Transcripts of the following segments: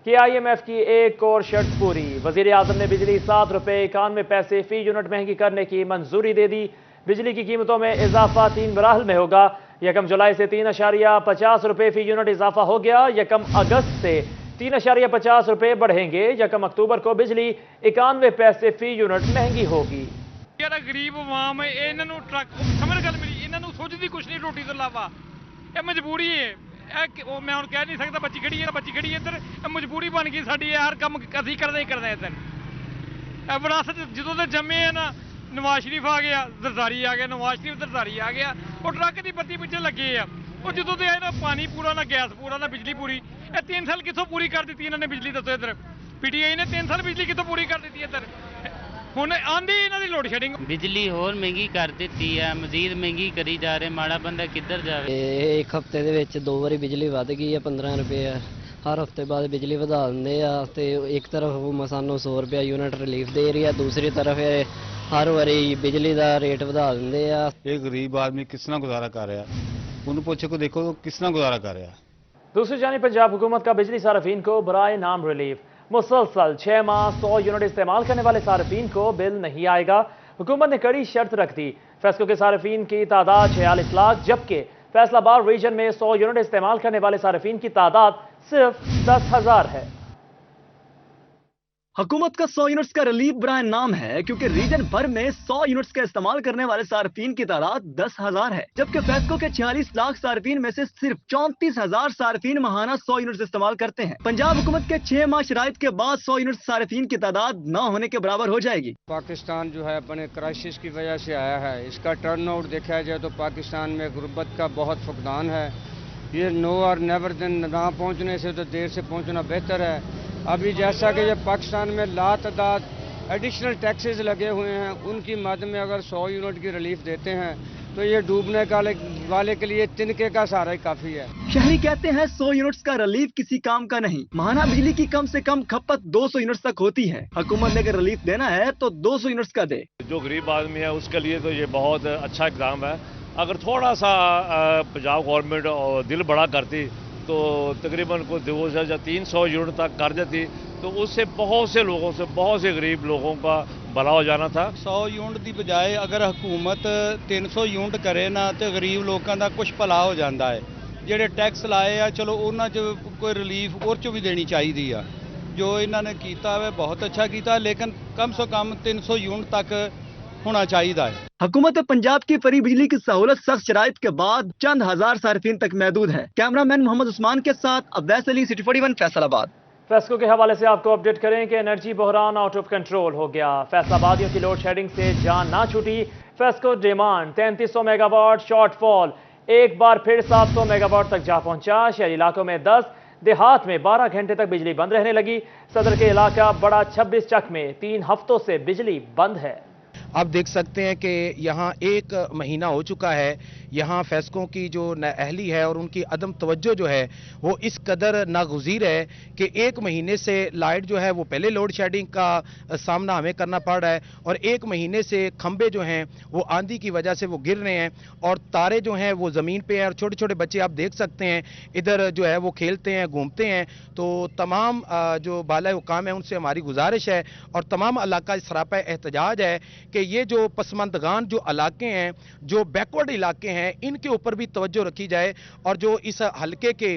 KIMF की एक और शर्त पूरी। वजीर आजम ने बिजली 7 रुपये 91 पैसे फी यूनिट महंगी करने की मंजूरी दे दी। बिजली की कीमतों में इजाफा 3 मराहल में होगा। 1 जुलाई से 3.50 रुपये फी यूनिट इजाफा हो गया। 1 अगस्त से 3.50 रुपये बढ़ेंगे। 1 अक्टूबर को बिजली 91 पैसे फी यूनिट महंगी होगी। गरीब आवाम है, इन्होंने ट्रक समझ गल मिली, इन्होंने सोचती कुछ नहीं रोटी तो इलावा, यह मजबूरी है। मैं हूँ कह नहीं सकता बच्ची खड़ी है बच्ची खड़ी है इधर, मजबूरी बन गई साड़ी, हर काम असी करते ही करते इधर। विरासत जो जमे है ना, नवाज शरीफ आ गया, जरदारी आ गया, नवाज शरीफ जरदारी आ गया, और ट्रक की बत्ती पिछे लगे है। और जो आए ना पानी पूरा, ना गैस पूरा, ना बिजली पूरी। 3 साल कितों पूरी कर दी इन्होंने बिजली, दसो इधर PTI ने 3 साल बिजली कितों पूरी कर दी इधर। ਹੁਣ ਆਂਦੀ ਇਹਨਾਂ ਦੀ ਲੋਡ ਸ਼ੈਡਿੰਗ ਬਿਜਲੀ ਹੋਰ ਮਹਿੰਗੀ ਕਰ ਦਿੱਤੀ ਹੈ, ਮਜ਼ੀਦ ਮਹਿੰਗੀ ਕਰੀ ਜਾ ਰਹੇ, ਮਾੜਾ ਬੰਦਾ ਕਿੱਧਰ ਜਾਵੇ। ਇੱਕ ਹਫ਼ਤੇ ਦੇ ਵਿੱਚ 2 ਵਾਰੀ ਬਿਜਲੀ ਵਧ ਗਈ ਹੈ 15 ਰੁਪਏ। ਹਰ ਹਫ਼ਤੇ ਬਾਅਦ ਬਿਜਲੀ ਵਧਾ ਦਿੰਦੇ ਆ ਤੇ ਇੱਕ ਤਰਫ ਸਾਨੂੰ 100 ਰੁਪਏ ਯੂਨਿਟ ਰਿਲੀਫ ਦੇ ਰਹੀ ਹੈ, ਦੂਸਰੀ ਤਰਫ ਹਰ ਵਾਰੀ ਬਿਜਲੀ ਦਾ ਰੇਟ ਵਧਾ ਦਿੰਦੇ ਆ। ਇਹ ਗਰੀਬ ਆਦਮੀ ਕਿਸ ਤਰ੍ਹਾਂ ਗੁਜ਼ਾਰਾ ਕਰ ਰਿਹਾ, ਉਹਨੂੰ ਪੁੱਛੋ ਕਿ ਦੇਖੋ ਕਿਸ ਤਰ੍ਹਾਂ ਗੁਜ਼ਾਰਾ ਕਰ ਰਿਹਾ। दूसरी जानिब पंजाब हुकूमत का बिजली सार्फिन को बराए नाम रिलीफ। मुसलसल 6 माह 100 यूनिट इस्तेमाल करने वाले सार्फिन को बिल नहीं आएगा। हुकूमत ने कड़ी शर्त रख दी। फैसको के सार्फिन की तादाद 46 लाख, जबकि फैसलाबाद रीजन में 100 यूनिट इस्तेमाल करने वाले सार्फिन की तादाद सिर्फ 10,000 है। हुकूमत का 100 यूनिट्स का रिलीफ बराए नाम है, क्योंकि रीजन भर में 100 यूनिट्स का इस्तेमाल करने वाले सार्फिन की तादाद 10,000 है, जबकि फैसको के 46 लाख सार्फिन में से सिर्फ 34,000 सार्फिन माहाना 100 यूनिट्स इस्तेमाल करते हैं। पंजाब हुकूमत के 6 माह शराइत के बाद 100 यूनिट सार्फिन की तादाद न होने के बराबर हो जाएगी। पाकिस्तान जो है अपने क्राइसिस की वजह से आया है, इसका टर्न आउट देखा जाए तो पाकिस्तान में गुर्बत का बहुत फुकदान है। ये नो और नेवर दिन ना पहुँचने से तो देर से पहुँचना बेहतर है। अभी जैसा कि ये पाकिस्तान में लातादाद एडिशनल टैक्सेस लगे हुए हैं, उनकी मद में अगर 100 यूनिट की रिलीफ देते हैं तो ये डूबने वाले के लिए तिनके का सहारा ही काफ़ी है। शहरी कहते हैं 100 यूनिट्स का रिलीफ किसी काम का नहीं। माहाना बिजली की कम से कम खपत 200 यूनिट्स तक होती है। हुकूमत ने अगर रिलीफ देना है तो 200 यूनिट्स का दे। जो गरीब आदमी है उसके लिए तो ये बहुत अच्छा इकदाम है। अगर थोड़ा सा पंजाब गवर्नमेंट दिल बड़ा करती तो तकरीबन को 200 या 300 यूनिट तक कर देती, तो उससे बहुत से लोगों से, बहुत से गरीब लोगों का भला हो जाना था। 100 यूनिट की बजाय अगर हुकूमत 300 यूनिट करे ना तो गरीब लोगों का कुछ भला हो जाता है। ਜਿਹੜੇ टैक्स लाए आ चलो उन्होंने जो कोई रिलीफ और भी देनी चाहिए आ। जो इन्होंने किया है बहुत अच्छा किया, लेकिन कम से कम 300 यूनिट तक होना चाहिए है। हुकूमत पंजाब की फ्री बिजली की सहूलत सख्त शराइत के बाद चंद हजार सार्फिन तक महदूद है। कैमरामैन मोहम्मद उस्मान के साथ अब्बास अली, सिटी 41, फैसलाबाद। फेस्को के हवाले से आपको अपडेट करें कि एनर्जी बहरान आउट ऑफ कंट्रोल हो गया। फैसलाबादियों की लोड शेडिंग से जान ना छूटी। फेस्को डिमांड 3300 मेगावाट शॉर्टफॉल एक बार फिर 700 मेगावाट तक जा पहुंचा। शहरी इलाकों में 10, देहात में 12 घंटे तक बिजली बंद रहने लगी। सदर के इलाका बड़ा 26 चक में 3 हफ्तों से बिजली बंद है। आप देख सकते हैं कि यहाँ 1 महीना हो चुका है। यहाँ फैसकों की जो नाअहली है और उनकी अदम तवज्जो जो है वो इस कदर नागुज़ीर है कि 1 महीने से लाइट जो है वो पहले लोड शेडिंग का सामना हमें करना पड़ रहा है, और 1 महीने से खंबे जो हैं वो आंधी की वजह से वो गिर रहे हैं और तारे जो हैं वो ज़मीन पे हैं, और छोटे छोटे बच्चे आप देख सकते हैं इधर जो है वो खेलते हैं, घूमते हैं। तो तमाम जो बाला हुकाम है उनसे हमारी गुजारिश है और तमाम इलाका सरापा एहतजाज है कि ये जो पसमंदगान जो इलाके हैं, जो बैकवर्ड इलाके हैं, इनके ऊपर भी तवज्जो रखी जाए। और जो इस हलके के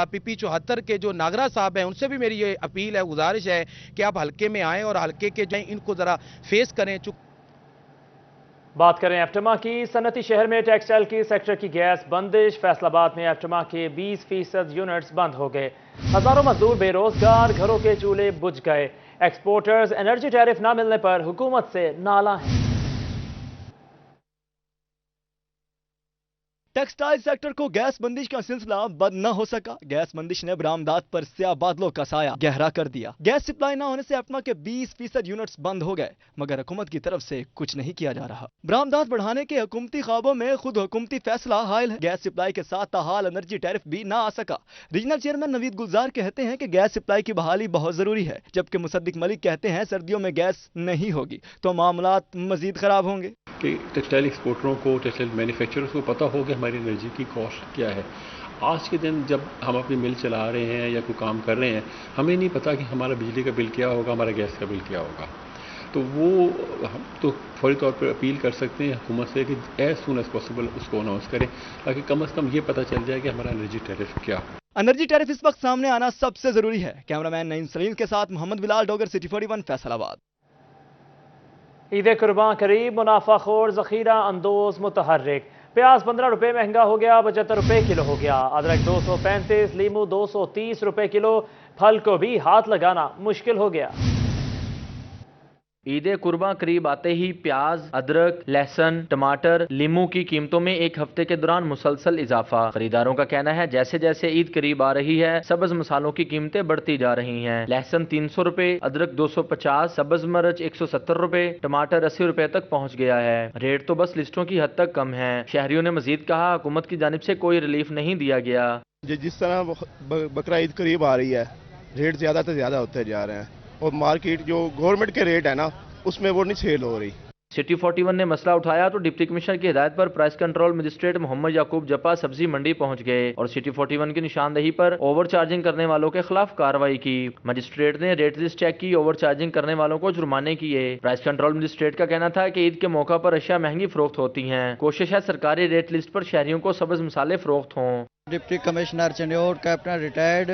PP 74 के जो नागरा साहब हैं उनसे भी मेरी ये अपील है, गुजारिश है कि आप हलके में आएँ और हलके के जो इनको ज़रा फेस करें। बात करें एप्टमा की। सनती शहर में टेक्सटाइल की सेक्टर की गैस बंदिश। फैसलाबाद में एप्टमा के 20% यूनिट्स बंद हो गए। हजारों मजदूर बेरोजगार, घरों के चूल्हे बुझ गए। एक्सपोर्टर्स एनर्जी टैरिफ न मिलने पर हुकूमत से नाला है। टेक्सटाइल सेक्टर को गैस बंदिश का सिलसिला बंद न हो सका। गैस बंदिश ने बरामदात पर स्याह बादलों का साया गहरा कर दिया। गैस सप्लाई न होने से एप्टमा के 20% यूनिट्स बंद हो गए, मगर हुकूमत की तरफ से कुछ नहीं किया जा रहा। बरामदात बढ़ाने के हुकूमती ख्वाबों में खुद हुकूमती फैसला हायल है। गैस सप्लाई के साथ ताहाल एनर्जी टैरिफ भी ना आ सका। रीजनल चेयरमैन नवीद गुलजार कहते हैं कि गैस सप्लाई की बहाली बहुत जरूरी है, जबकि मुसद्दिक मलिक कहते हैं सर्दियों में गैस नहीं होगी तो मामलात मजीद खराब होंगे। कि टेक्सटाइल एक्सपोर्टरों को, टेक्सटाइल मैन्युफैक्चरर्स को पता हो कि हमारी एनर्जी की कॉस्ट क्या है। آج کے دن جب ہم اپنی مل چلا رہے ہیں یا کوئی کام کر رہے ہیں، ہمیں نہیں پتا کہ ہمارا بجلی کا بل کیا ہوگا، ہمارا گیس کا بل کیا ہوگا. تو وہ ہم تو فوری طور پر اپیل کر سکتے ہیں حکومت سے کہ ایز سون ایز پاسبل اس کو اناؤنس کریں، تاکہ کم از کم یہ پتہ چل جائے کہ ہمارا انرجی ٹیرف کیا. انرجی ٹیرف اس وقت سامنے آنا سب سے ضروری ہے. کیمرامین نعیم سلیم کے ساتھ محمد بلال ڈوگر، سٹی 41 فیصل آباد. عید قربان قریب، منافع خور، ذخیرہ اندوز متحرک. پیاز 15 روپے مہنگا ہو گیا، 75 روپے کلو ہو گیا. ادرک 235، لیمو 230 روپے کلو. پھل کو بھی ہاتھ لگانا مشکل ہو گیا. عید قربان قریب آتے ہی پیاز، ادرک، لہسن، ٹماٹر، لیمو کی قیمتوں میں ایک ہفتے کے دوران مسلسل اضافہ. خریداروں کا کہنا ہے جیسے جیسے عید قریب آ رہی ہے سبز مسالوں کی قیمتیں بڑھتی جا رہی ہیں. لہسن 300 روپے، ادرک 250، سبز مرچ 170 روپے، ٹماٹر 80 روپے تک پہنچ گیا ہے. ریٹ تو بس لسٹوں کی حد تک کم ہے. شہریوں نے مزید کہا حکومت کی جانب سے کوئی ریلیف نہیں دیا گیا. جس طرح بقرہ عید قریب آ رہی ہے ریٹ زیادہ سے زیادہ ہوتے جا رہے ہیں، اور مارکیٹ جو گورنمنٹ کے ریٹ ہے نا اس میں وہ نہیں سیل ہو رہی. سٹی 41 نے مسئلہ اٹھایا تو ڈپٹی کمشنر کی ہدایت پر پرائس کنٹرول مجسٹریٹ محمد یعقوب جپا سبزی منڈی پہنچ گئے اور سٹی 41 کی نشاندہی پر اوور چارجنگ کرنے والوں کے خلاف کارروائی کی. مجسٹریٹ نے ریٹ لسٹ چیک کی، اوور چارجنگ کرنے والوں کو جرمانے کیے. پرائس کنٹرول مجسٹریٹ کا کہنا تھا کہ عید کے موقع پر اشیاء مہنگی فروخت ہوتی ہیں. کوشش ہے سرکاری ریٹ لسٹ پر شہریوں کو سبز مسالے فروخت ہوں. Deputy commissioner Chiniot captain retired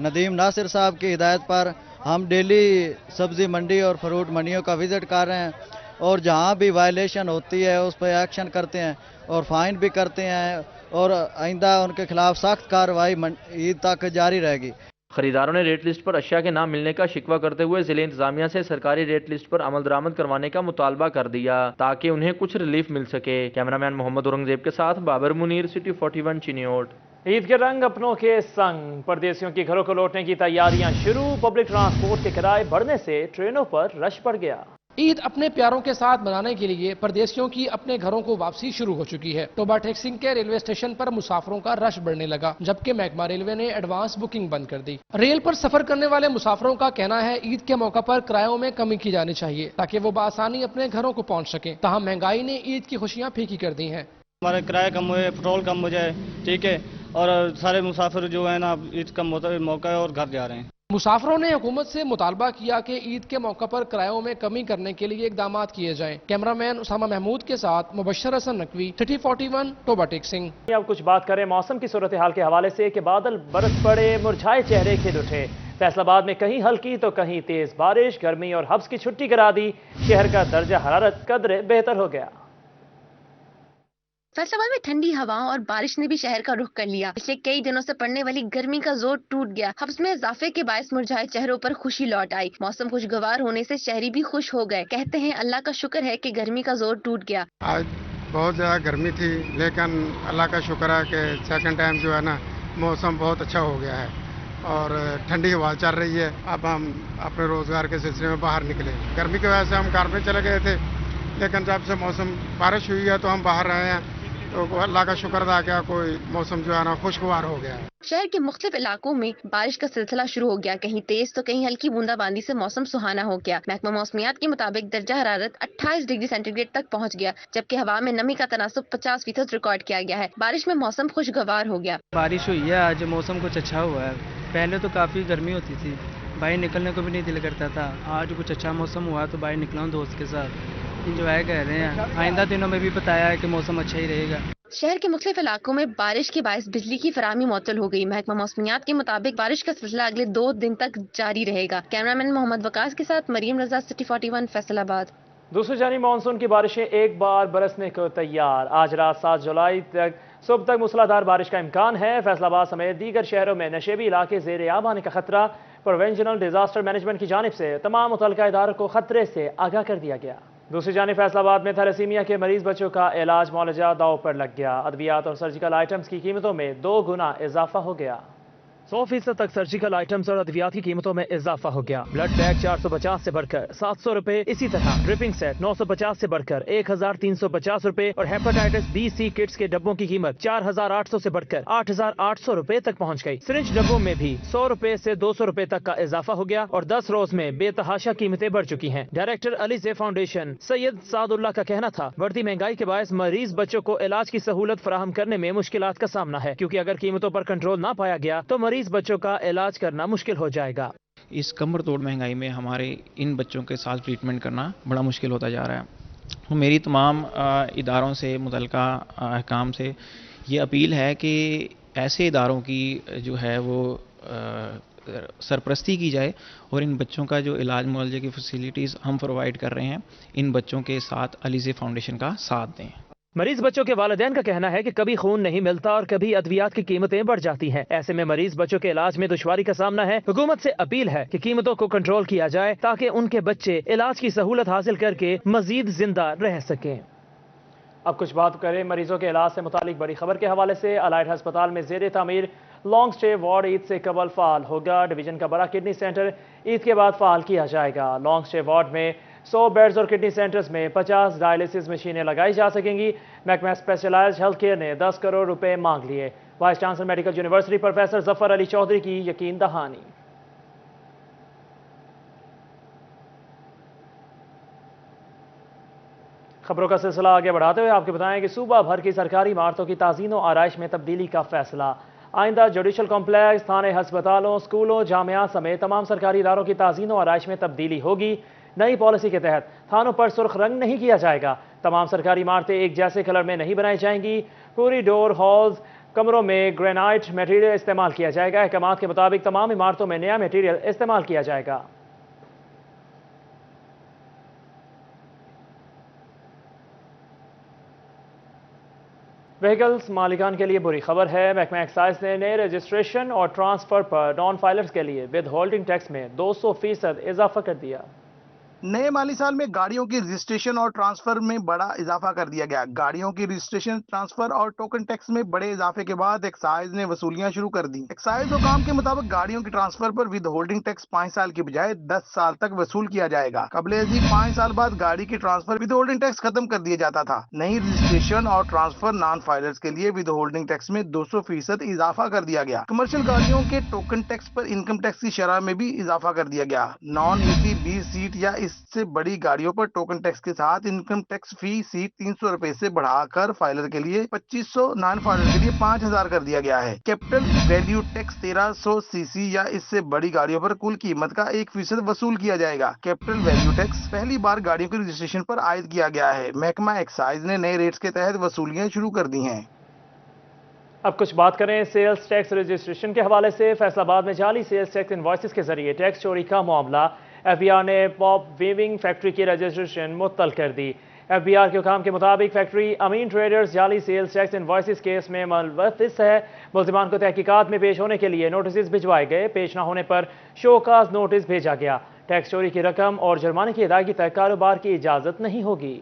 Nadeem Nasir صاحب کی ہدایت پر ہم ڈیلی سبزی منڈی اور فروٹ منڈیوں کا وزٹ کر رہے ہیں، اور جہاں بھی وائلیشن ہوتی ہے اس پہ ایکشن کرتے ہیں اور فائن بھی کرتے ہیں، اور آئندہ ان کے خلاف سخت کارروائی عید تک جاری رہے گی. خریداروں نے ریٹ لسٹ پر اشیاء کے نہ ملنے کا شکوہ کرتے ہوئے ضلع انتظامیہ سے سرکاری ریٹ لسٹ پر عمل درآمد کروانے کا مطالبہ کر دیا تاکہ انہیں کچھ ریلیف مل سکے. کیمرامین محمد اورنگزیب کے ساتھ بابر منیر، سٹی 41 چنیوٹ. عید کے رنگ اپنوں کے سنگ، پردیسیوں کے گھروں کو لوٹنے کی تیاریاں شروع. پبلک ٹرانسپورٹ کے کرائے بڑھنے سے ٹرینوں پر رش بڑھ گیا. عید اپنے پیاروں کے ساتھ منانے کے لیے پردیسیوں کی اپنے گھروں کو واپسی شروع ہو چکی ہے. ٹوبا ٹیکسنگ کے ریلوے اسٹیشن پر مسافروں کا رش بڑھنے لگا، جبکہ محکمہ ریلوے نے ایڈوانس بکنگ بند کر دی. ریل پر سفر کرنے والے مسافروں کا کہنا ہے عید کے موقع پر کرایوں میں کمی کی جانی چاہیے تاکہ وہ بآسانی اپنے گھروں کو پہنچ سکیں. تاہم مہنگائی نے عید کی خوشیاں پھیکی کر دی ہیں. ہمارے کرایہ کم ہوئے، پٹرول کم ہو جائے، ٹھیک ہے، اور سارے مسافر جو ہے نا عید کا موقع ہے اور گھر جا رہے ہیں. مسافروں نے حکومت سے مطالبہ کیا کہ عید کے موقع پر کرایوں میں کمی کرنے کے لیے اقدامات کیے جائیں. کیمرامین اسامہ محمود کے ساتھ مبشر حسن نقوی، سٹی 41 ٹوبا ٹیکسنگ. اب کچھ بات کریں موسم کی صورتحال کے حوالے سے کہ بادل برس پڑے، مرجھائے چہرے کھل اٹھے. فیصل آباد میں کہیں ہلکی تو کہیں تیز بارش، گرمی اور حبس کی چھٹی کرا دی. شہر کا درجہ حرارت قدرے بہتر ہو گیا. فیصل آباد میں ٹھنڈی ہواؤں اور بارش نے بھی شہر کا رخ کر لیا. پچھلے کئی دنوں سے پڑنے والی گرمی کا زور ٹوٹ گیا. حبس میں اضافے کے باعث مرجھائے چہروں پر خوشی لوٹ آئی. موسم خوشگوار ہونے سے شہری بھی خوش ہو گئے. کہتے ہیں اللہ کا شکر ہے کہ گرمی کا زور ٹوٹ گیا. آج بہت زیادہ گرمی تھی، لیکن اللہ کا شکر ہے کہ سیکنڈ ٹائم جو ہے نا موسم بہت اچھا ہو گیا ہے اور ٹھنڈی ہوا چل رہی ہے. اب ہم اپنے روزگار کے سلسلے میں باہر نکلے. گرمی کی وجہ سے ہم کار میں چلے گئے تھے، لیکن جب سے موسم بارش ہوئی ہے تو ہم باہر رہے ہیں، تو اللہ کا شکر ادا کیا کوئی موسم جو ہے نا خوشگوار ہو گیا ہے. شہر کے مختلف علاقوں میں بارش کا سلسلہ شروع ہو گیا. کہیں تیز تو کہیں ہلکی بوندا باندی سے موسم سہانا ہو گیا. محکمہ موسمیات کے مطابق درجہ حرارت 28 ڈگری سینٹی گریڈ تک پہنچ گیا، جبکہ ہوا میں نمی کا تناسب 50% ریکارڈ کیا گیا ہے. بارش میں موسم خوشگوار ہو گیا. بارش ہوئی ہے آج، موسم کچھ اچھا ہوا ہے. پہلے تو کافی گرمی ہوتی تھی، باہر نکلنے کو بھی نہیں دل کرتا تھا. آج کچھ اچھا موسم ہوا تو باہر نکلا ہوں دوست کے ساتھ، انجوائے کر رہے ہیں. آئندہ دنوں میں بھی بتایا ہے کہ موسم اچھا ہی رہے گا. شہر کے مختلف علاقوں میں بارش کے باعث بجلی کی فراہمی معطل ہو گئی. محکمہ موسمیات کے مطابق بارش کا سلسلہ اگلے 2 دن تک جاری رہے گا. کیمرامین محمد وقاص کے ساتھ مریم رضا، سٹی 41 فیصل آباد. دوسری جانب مانسون کی بارشیں ایک بار برسنے کو تیار. آج رات 7 جولائی تک صبح تک موسلادھار بارش کا امکان ہے. فیصل آباد سمیت دیگر شہروں میں نشیبی علاقے زیر آب آنے کا خطرہ. پروینشنل ڈیزاسٹر مینجمنٹ کی جانب سے تمام متعلقہ اداروں کو خطرے سے آگاہ کر دیا گیا. دوسری جانب فیصل آباد میں تھیلیسیمیا کے مریض بچوں کا علاج معالجہ داؤ پر لگ گیا. ادویات اور سرجیکل آئٹمز کی قیمتوں میں 2 گنا اضافہ ہو گیا. 100% तक सर्जिकल आइटम्स और अद्वियात की कीमतों में इजाफा हो गया। ब्लड बैग 450 से बढ़कर 700 रुपए, इसी तरह ड्रिपिंग सेट 950 से बढ़कर 1350 रुपए और हेपेटाइटिस बी सी किट्स के डब्बों की कीमत 4800 से बढ़कर 8800 रुपए तक पहुंच गई। सिरिंज डब्बों में भी 100 रुपए से 200 रुपए तक का इजाफा हो गया और 10 रोज में बेतहाशा कीमतें बढ़ चुकी हैं। डायरेक्टर अलीजे फाउंडेशन सैयद सादुल्ला का कहना था, बढ़ती महंगाई के बायस मरीज बच्चों को इलाज की सहूलत फराहम करने में मुश्किलात का सामना है, क्योंकि अगर कीमतों पर कंट्रोल ना पाया गया तो मरीज बच्चों का इलाज करना मुश्किल हो जाएगा। इस कमर तोड़ महंगाई में हमारे इन बच्चों के साथ ट्रीटमेंट करना बड़ा मुश्किल होता जा रहा है। तो मेरी तमाम इदारों से, मुतल्लिका अहकाम से ये अपील है कि ऐसे इदारों की जो है वो सरपरस्ती की जाए और इन बच्चों का जो इलाज मुआवजे की फैसिलिटीज़ हम प्रोवाइड कर रहे हैं, इन बच्चों के साथ अलीजे फाउंडेशन का साथ दें। मरीज बच्चों के वालिदैन का कहना है कि कभी खून नहीं मिलता और कभी अद्वियात की कीमतें बढ़ जाती हैं। ऐसे में मरीज बच्चों के इलाज में दुश्वारी का सामना है। हुकूमत से अपील है कि कीमतों को कंट्रोल किया जाए ताकि उनके बच्चे इलाज की सहूलत हासिल करके मजीद जिंदा रह सकें। अब कुछ बात करें मरीजों के इलाज से मुतालिक बड़ी खबर के हवाले से। अलाइड अस्पताल में ज़ेर तामीर लॉन्ग स्टे वार्ड ईद से कबल फाल होगा। डिवीजन का बड़ा किडनी सेंटर ईद के बाद फाल किया जाएगा। लॉन्ग स्टे वार्ड में 100 बेड्स और किडनी सेंटर्स में 50 डायलिसिस मशीनें लगाई जा सकेंगी। महकमा स्पेशलाइज्ड हेल्थ केयर ने 10 करोड़ रुपए मांग लिए। Vice chancellor medical university professor Zafar Ali Chaudhry की यकीन दहानी। खबरों का सिलसिला आगे बढ़ाते हुए आपको बताएं कि सूबा भर की सरकारी इमारतों की ताज़ीन और आराइश में तब्दीली का फैसला। आइंदा जुडिशल कॉम्प्लेक्स, थाने, हस्पतालों, स्कूलों, जामिया समेत तमाम सरकारी इदारों की ताज़ीन और आराइश में तब्दीली होगी। नई पॉलिसी के तहत थानों पर सुर्ख रंग नहीं किया जाएगा। तमाम सरकारी इमारतें एक जैसे कलर में नहीं बनाई जाएंगी। पूरी डोर, हॉल्स, कमरों में ग्रेनाइट मटेरियल इस्तेमाल किया जाएगा। अहकामात के मुताबिक तमाम इमारतों में नया मटेरियल इस्तेमाल किया जाएगा। व्हीकल्स मालिकान के लिए बुरी खबर है। महकमा एक्साइज ने नए रजिस्ट्रेशन और ट्रांसफर पर नॉन फाइलर्स के लिए विद होल्डिंग टैक्स में 200% इजाफा कर दिया। नए माली साल में गाड़ियों की रजिस्ट्रेशन और ट्रांसफर में बड़ा इजाफा कर दिया गया। गाड़ियों की रजिस्ट्रेशन, ट्रांसफर और टोकन टैक्स में बड़े इजाफे के बाद एक्साइज ने वसूलियां शुरू कर दी। एक्साइज हुकाम के मुताबिक गाड़ियों की ट्रांसफर पर विद होल्डिंग टैक्स 5 साल की बजाय 10 साल तक वसूल किया जाएगा। कबल अज़ीज़ 5 साल बाद गाड़ी की ट्रांसफर विद होल्डिंग टैक्स खत्म कर दिया जाता था। नई रजिस्ट्रेशन और ट्रांसफर नॉन फाइलर्स के लिए विद होल्डिंग टैक्स में 200% इजाफा कर दिया गया। कमर्शियल गाड़ियों के टोकन टैक्स पर इनकम टैक्स की शरह में भी इजाफा कर दिया गया। नॉन एसी 20 सीट या इससे बड़ी गाड़ियों पर टोकन टैक्स के साथ इनकम टैक्स फी सीट 300 रुपए से बढ़ाकर फाइलर के लिए 2500, नॉन फाइलर के लिए 5000 कर दिया गया है। कैपिटल वैल्यू टैक्स 1300 सीसी या इससे बड़ी गाड़ियों पर कुल कीमत का 1% वसूल किया जाएगा। कैपिटल वैल्यू टैक्स पहली बार गाड़ियों के रजिस्ट्रेशन पर आयद किया गया है। महकमा एक्साइज ने नए रेट्स के तहत वसूलियां शुरू कर दी हैं। अब कुछ बात करें सेल्स टैक्स रजिस्ट्रेशन के हवाले से। फैसलाबाद में जाली सेल्स टैक्स इनवॉइसेस के जरिए टैक्स चोरी का मामला। FBI ने पॉप वीविंग फैक्ट्री की रजिस्ट्रेशन मुअत्तल कर दी। FBI के हुकाम के मुताबिक फैक्ट्री अमीन ट्रेडर्स जाली सेल्स टैक्स इनवॉइसेस केस में मुलव्वस है। मुल्जिमान को तहकीकात में पेश होने के लिए नोटिस भिजवाए गए। पेश न होने पर शोकाज नोटिस भेजा गया। टैक्स चोरी की रकम और जुर्माने की अदायगी तक कारोबार की इजाजत नहीं होगी।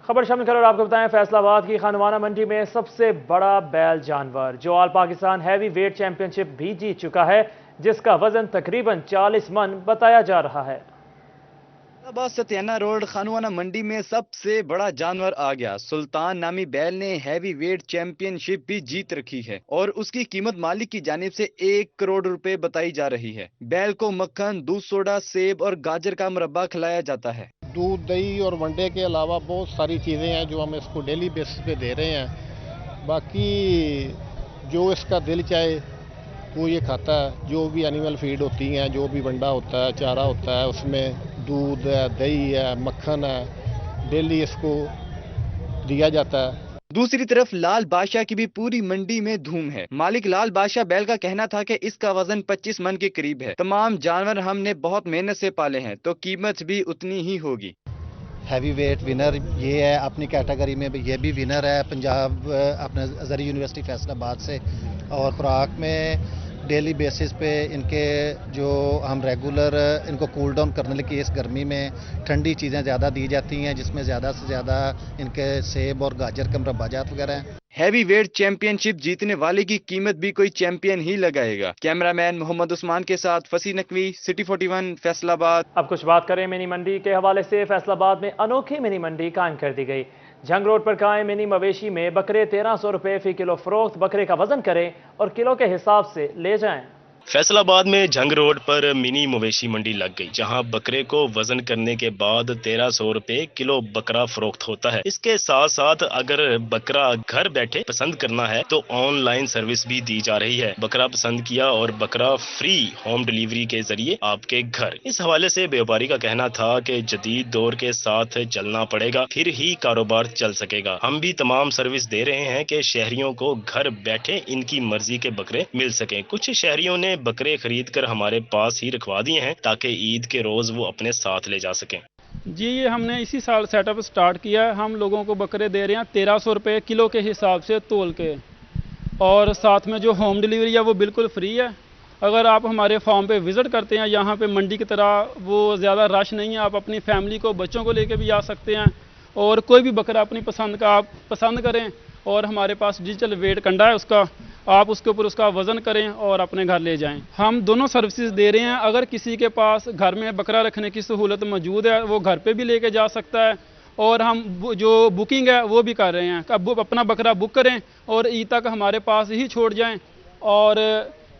खबर शामिल कर और आपको बताएं, फैसलाबाद की खानवाना मंडी में सबसे बड़ा बैल जानवर जो all Pakistan heavy weight championship भी जीत चुका है, जिसका वजन तकरीबन 40 मन बताया जा रहा है। सतियाना रोड खानवाना मंडी में सबसे बड़ा जानवर आ गया। सुल्तान नामी बैल ने हैवी वेट चैंपियनशिप भी जीत रखी है और उसकी कीमत मालिक की जानिब से 1 करोड़ रुपए बताई जा रही है। बैल को मक्खन, दूध, सोडा, सेब और गाजर का मुरब्बा खिलाया जाता है। दूध, दही और वनडे के अलावा बहुत सारी चीज़ें हैं जो हम इसको डेली बेसिस पे दे रहे हैं। बाकी जो इसका दिल चाहे वो ये खाता है। जो भी एनिमल फीड होती हैं, जो भी वंडा होता है, चारा होता है, उसमें दूध है, दही है, मक्खन है, डेली इसको दिया जाता है। दूसरी तरफ लाल बादशाह की भी पूरी मंडी में धूम है। मालिक लाल बादशाह बैल का कहना था कि इसका वजन 25 मन के करीब है। तमाम जानवर हमने बहुत मेहनत से पाले हैं तो कीमत भी उतनी ही होगी। हैवी वेट विनर ये है, अपनी कैटेगरी में ये भी विनर है पंजाब अपने अजहरी यूनिवर्सिटी फैसलाबाद से। और खुराक में डेली बेसिस पे इनके जो हम रेगुलर इनको कूल डाउन करने के इस गर्मी में ठंडी चीज़ें ज़्यादा दी जाती हैं, जिसमें ज़्यादा से ज़्यादा इनके सेब और गाजर के मुरब्बाजात वगैरह हैं। हैवी वेट चैंपियनशिप जीतने वाले की कीमत भी कोई चैंपियन ही लगाएगा। कैमरामैन मोहम्मद उस्मान के साथ फसी नकवी, सिटी 41, फैसलाबाद। अब कुछ बात करें मिनी मंडी के हवाले से। फैसलाबाद में अनोखी मिनी मंडी कायम कर दी गई। जंग रोड पर कायम मिनी मवेशी में बकरे 1300 रुपए फी किलो फरोख्त। बकरे का वजन करें और किलो के हिसाब से ले जाएं। फैसलाबाद में जंग रोड पर मिनी मवेशी मंडी लग गई, जहां बकरे को वजन करने के बाद 1300 रुपए किलो बकरा फरोख्त होता है। इसके साथ साथ अगर बकरा घर बैठे पसंद करना है तो ऑनलाइन सर्विस भी दी जा रही है। बकरा पसंद किया और बकरा फ्री होम डिलीवरी के जरिए आपके घर। इस हवाले से व्यापारी का कहना था कि जदीद दौर के साथ चलना पड़ेगा, फिर ही कारोबार चल सकेगा। हम भी तमाम सर्विस दे रहे हैं कि शहरियों को घर बैठे इनकी मर्जी के बकरे मिल सकें। कुछ शहरियों ने बकरे खरीद कर हमारे पास ही रखवा दिए हैं ताकि ईद के रोज वो अपने साथ ले जा सकें। जी, ये हमने इसी साल सेटअप स्टार्ट किया है। हम लोगों को बकरे दे रहे हैं 1300 रुपये किलो के हिसाब से तोल के, और साथ में जो होम डिलीवरी है वो बिल्कुल फ्री है। अगर आप हमारे फार्म पे विज़िट करते हैं, यहाँ पे मंडी की तरह वो ज़्यादा रश नहीं है। आप अपनी फैमिली को, बच्चों को लेके भी आ सकते हैं और कोई भी बकरा अपनी पसंद का आप पसंद करें, और हमारे पास डिजिटल वेट कंडा है उसका, आप उसके ऊपर उसका वज़न करें और अपने घर ले जाएं। हम दोनों सर्विसेज दे रहे हैं। अगर किसी के पास घर में बकरा रखने की सहूलत मौजूद है, वो घर पे भी लेके जा सकता है, और हम जो बुकिंग है वो भी कर रहे हैं। अब अपना बकरा बुक करें और ईद तक हमारे पास ही छोड़ जाएं, और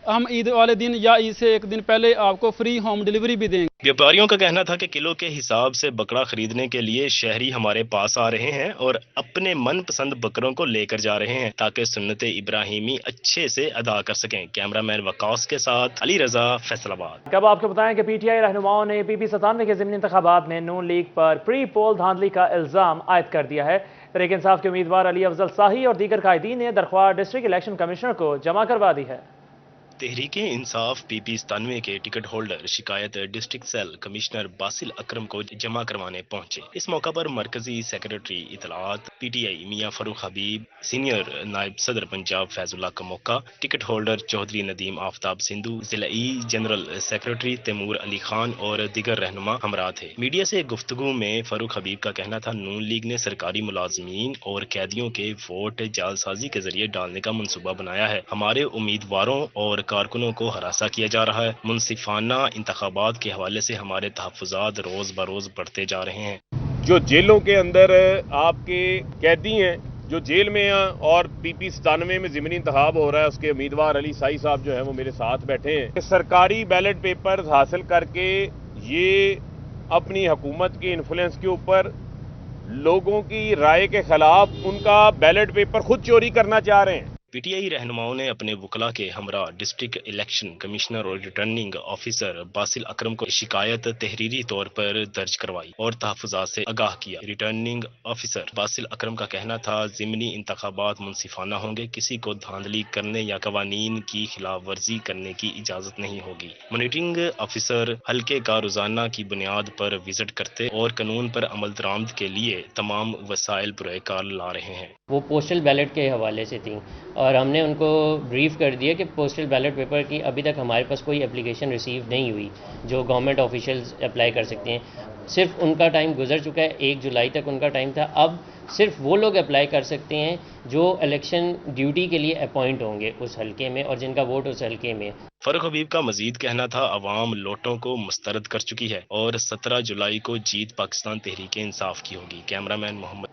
हम ईद वाले दिन या ईद से एक दिन पहले आपको फ्री होम डिलीवरी भी देंगे। व्यापारियों का कहना था कि किलो के हिसाब से बकरा खरीदने के लिए शहरी हमारे पास आ रहे हैं और अपने मनपसंद बकरों को लेकर जा रहे हैं ताकि सुन्नत इब्राहिमी अच्छे से अदा कर सकें। कैमरामैन वकास के साथ अली रजा, फैसलाबाद। अब आपको बताएं कि पीटीआई रहनुमाओं ने PP 97 के ज़िमनी इंतखाबात में नून लीग पर प्री पोल धांधली का इल्जाम आयद कर दिया है। तहरीक इंसाफ के उम्मीदवार अली अफजल शाही और दीगर कायदीन ने दरख्वास्त डिस्ट्रिक्ट इलेक्शन कमिश्नर को जमा करवा दी है। तहरीक इंसाफ PP 97 के टिकट होल्डर शिकायत डिस्ट्रिक्ट सेल कमिश्नर बासिल अकरम को जमा करवाने पहुंचे। इस मौका पर मरकजी सेक्रेटरी इतलात PTI मियां फरूख हबीब, सीनियर नायब सदर पंजाब फैजुल्ला कमोका, टिकट होल्डर चौधरी नदीम आफ्ताब सिंधु, जिलाई जनरल सेक्रेटरी तैमूर अली खान और दीगर रहनुमा हमरा थे। मीडिया से गुफ्तगू में फरूख हबीब का कहना था, नून लीग ने सरकारी मुलाजमीन और कैदियों के वोट जालसाजी के जरिए डालने का मंसूबा बनाया है। हमारे उम्मीदवारों और कारकुनों को हरासा किया जा रहा है। मुनसिफाना इंतखाबात के हवाले से हमारे तहफ़्फ़ुज़ात रोज बरोज बढ़ते जा रहे हैं। जो जेलों के अंदर आपके कैदी हैं, जो जेल में हैं, और PP 97 में ज़िमनी इंतखाब हो रहा है, उसके उम्मीदवार अली शाही साहब जो है वो मेरे साथ बैठे हैं। सरकारी बैलेट पेपर हासिल करके ये अपनी हुकूमत के इन्फ्लुएंस के ऊपर लोगों की राय के खिलाफ उनका बैलेट पेपर खुद चोरी करना चाह रहे हैं। PTI रहनुमाओं ने अपने वकला के हमरा डिस्ट्रिक्ट इलेक्शन कमिश्नर और रिटर्निंग ऑफिसर बासिल अकरम को शिकायत तहरीरी तौर पर दर्ज करवाई और तहफ़्फ़ुज़ात से आगाह किया। रिटर्निंग ऑफिसर बासिल अकरम का कहना था, ज़िमनी इंतखाबात मुनसिफाना होंगे, किसी को धांधली करने या कवानीन की खिलाफ वर्जी करने की इजाज़त नहीं होगी। मॉनिटरिंग ऑफिसर हल्के का रोज़ाना की बुनियाद पर विजिट करते और कानून पर अमल दरामद के लिए तमाम वसाइल पुरकार ला रहे हैं। वो पोस्टल बैलेट के हवाले से थी और हमने उनको ब्रीफ कर दिया कि पोस्टल बैलेट पेपर की अभी तक हमारे पास कोई एप्लीकेशन रिसीव नहीं हुई जो गवर्नमेंट ऑफिशियल्स अप्लाई कर सकते हैं। सिर्फ उनका टाइम गुजर चुका है, 1 जुलाई तक उनका टाइम था। अब सिर्फ वो लोग अप्लाई कर सकते हैं जो इलेक्शन ड्यूटी के लिए अपॉइंट होंगे उस हल्के में और जिनका वोट उस हल्के में। फरूख हबीब का मजीद कहना था, अवाम लोटों को मुस्तरद कर चुकी है और 17 जुलाई को जीत पाकिस्तान तहरीक इंसाफ की होगी। कैमरामैन मोहम्मद।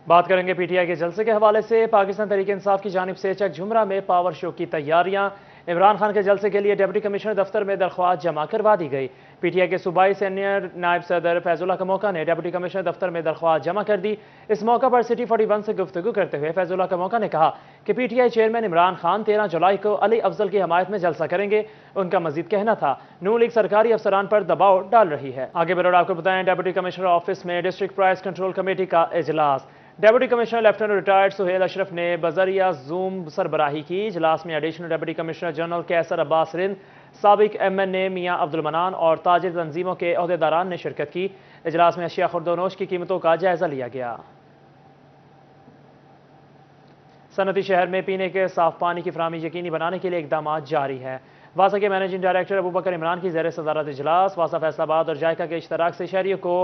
बात करेंगे पीटीआई के जलसे के हवाले से। पाकिस्तान तहरीक इंसाफ की जानिब से चक झुमरा में पावर शो की तैयारियां। इमरान खान के जलसे के लिए डिप्टी कमिश्नर दफ्तर में दरख्वास्त जमा करवा दी गई। पीटीआई के सूबाई सीनियर नायब सदर फैजुल्ला कमोका ने डिप्टी कमिश्नर दफ्तर में दरख्वास्त जमा कर दी। इस मौका पर सिटी 41 से गुफ्तगू करते हुए फैजुल्ला कमोका ने कहा कि पीटीआई चेयरमैन इमरान खान 13 जुलाई को अली अफजल की हमायत में जलसा करेंगे। उनका मजीद कहना था, नून लीग सरकारी अफसरान पर दबाव डाल रही है। आगे बढ़कर आपको बताएं, डिप्टी कमिश्नर ऑफिस में डिस्ट्रिक्ट प्राइस कंट्रोल कमेटी का इजलास। Deputy commissioner lieutenant retired Suhail Ashraf ने बजरिया जूम सरबराही की। इजलास में additional deputy commissioner general Qaiser Abbas Rind, साबिक MNA मियां अब्दुल मनान और ताजिर तंजीमों के अहदेदारान ने शिरकत की। इजलास में अशिया खुर्दोनोश की कीमतों का जायजा लिया गया। सनती शहर में पीने के साफ पानी की फराहमी यकीनी बनाने के लिए इकदाम जारी है। वासा के मैनेजिंग डायरेक्टर अबू बकर इमरान की ज़ेर सदारत इजलास वासा फैसलाबाद और जायका के इश्तराक से शहरियों को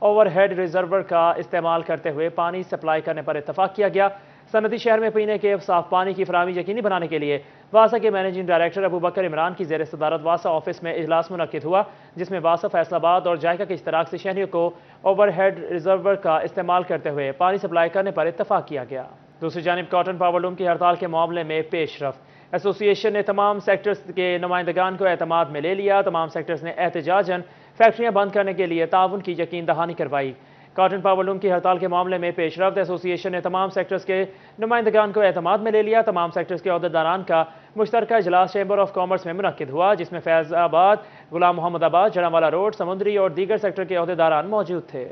ओवरहेड रिजर्वर का इस्तेमाल करते हुए पानी सप्लाई करने पर इत्तफाक किया गया। صنعتی شہر میں پینے کے صاف پانی کی فراہمی یقینی بنانے کے لیے واسا کے مینیجنگ ڈائریکٹر ابوبکر عمران کی زیر صدارت واسا آفس میں اجلاس منعقد ہوا، جس میں واسا فیصل آباد اور جائکا کے اشتراک سے شہریوں کو اوور ہیڈ ریزرور کا استعمال کرتے ہوئے پانی سپلائی کرنے پر اتفاق کیا گیا۔ دوسری جانب کاٹن پاور لوم کی ہڑتال کے معاملے میں پیش رفت۔ ایسوسی ایشن نے تمام سیکٹرز کے نمائندگان کو اعتماد میں لے لیا۔ تمام سیکٹرز نے احتجاجاً فیکٹریاں بند کرنے کے لیے تعاون کی یقین دہانی کروائی۔ کاٹن پاور لوم کی ہڑتال کے معاملے میں پیش رفت۔ ایسوسی ایشن نے تمام سیکٹرز کے نمائندگان کو اعتماد میں لے لیا۔ تمام سیکٹرز کے عہدیداران کا مشترکہ اجلاس چیمبر آف کامرس میں منعقد ہوا، جس میں فیض آباد، غلام محمد آباد، جڑاں والا روڈ، سمندری اور دیگر سیکٹر کے عہدیداران موجود تھے۔